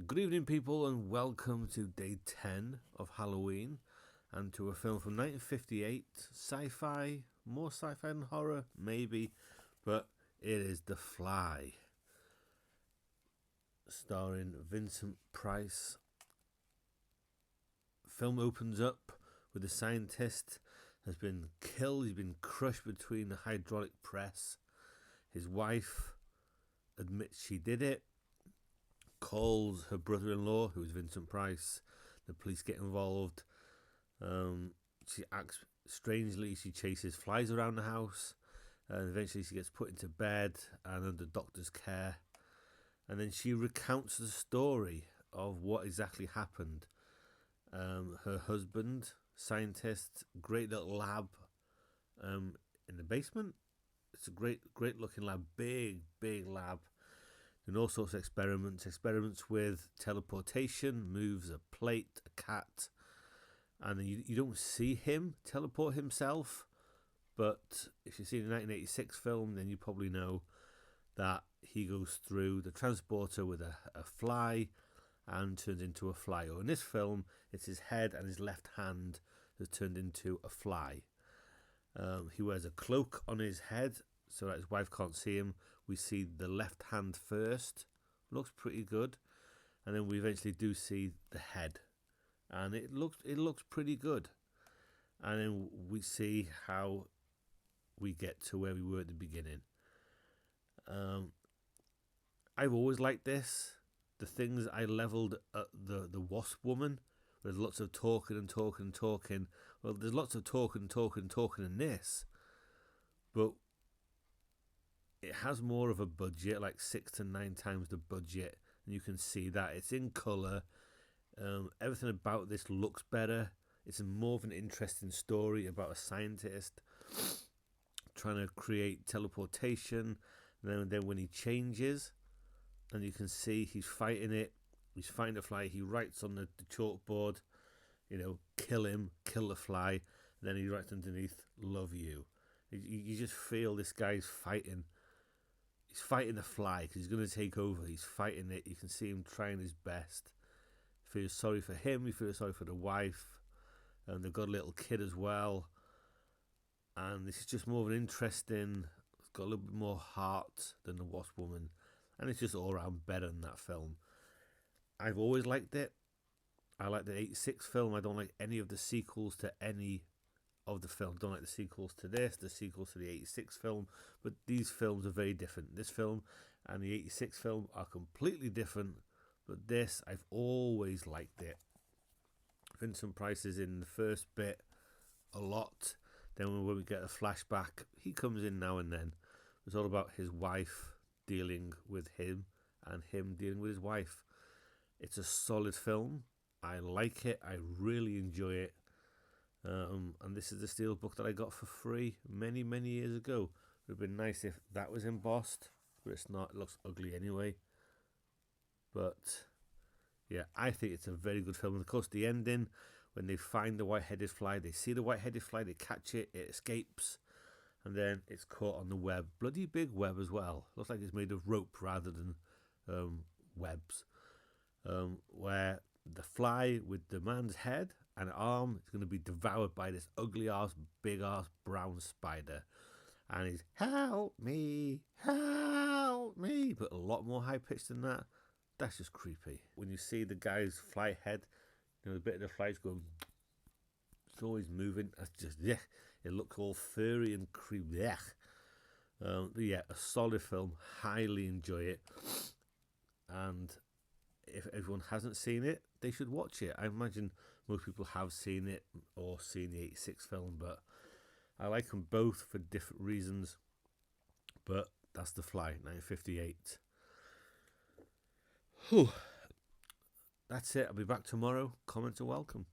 Good evening, people, and welcome to day 10 of Halloween and to a film from 1958. Sci-fi, more sci-fi than horror, maybe, but it is The Fly, starring Vincent Price. Film opens up with the scientist has been killed. He's been crushed between the hydraulic press. His wife admits she did it, calls her brother-in-law, who is Vincent Price. The police get involved. She acts strangely. She chases flies around the house, and eventually she gets put into bed and under doctor's care. And then she recounts the story of what exactly happened. Her husband, scientist, great little lab in the basement. It's a great looking lab, big lab. And all sorts of experiments with teleportation, moves a plate, a cat, and then you don't see him teleport himself, but if you've seen the 1986 film, then you probably know that he goes through the transporter with a fly and turns into a fly. Or in this film, it's his head and his left hand that turned into a fly. He wears a cloak on his head so that his wife can't see him. We see the left hand first, looks pretty good, and then we eventually do see the head, and it looks pretty good. And then we see how we get to where we were at the beginning. I've always liked this. The things I leveled at the Wasp Woman, there's lots of talking. Well, there's lots of talking in this, but it has more of a budget, like 6 to 9 times the budget, and you can see that it's in colour. Everything about this looks better. It's more of an interesting story about a scientist trying to create teleportation. And then when he changes, and you can see he's fighting the fly. He writes on the chalkboard, kill him, kill the fly. And then he writes underneath, love you. You just feel this guy's fighting. He's fighting the fly because he's going to take over. He's fighting it. You can see him trying his best. You feel sorry for him. You feel sorry for the wife. And they've got a little kid as well. And this is just more of an interesting... It's got a little bit more heart than The Wasp Woman. And it's just all around better than that film. I've always liked it. I like the 86 film. I don't like any of the sequels to any of the film. Don't like the sequels to this, the sequels to the 86 film, but these films are very different. This film and the 86 film are completely different, but this, I've always liked it. Vincent Price is in the first bit a lot. Then when we get a flashback, he comes in now and then. It's all about his wife dealing with him and him dealing with his wife. It's a solid film. I like it. I really enjoy it. And this is the steelbook that I got for free many years ago. It would have been nice if that was embossed, but it's not. It looks ugly anyway. But yeah, I think it's a very good film. And of course, the ending, when they find the white-headed fly, they see the white-headed fly, they catch it, it escapes, and then it's caught on the web. Bloody big web as well. Looks like it's made of rope rather than webs. Where the fly with the man's head and arm is going to be devoured by this ugly ass, big ass brown spider, and he's help me, but a lot more high pitched than that. That's just creepy. When you see the guy's fly head, the bit of the fly's going, it's always moving. That's just it looks all furry and creepy. But yeah, a solid film. Highly enjoy it, and if everyone hasn't seen it, they should watch it. I imagine most people have seen it or seen the 86 film, but I like them both for different reasons. But that's The Fly, 1958. Whew. That's it. I'll be back tomorrow. Comments are welcome.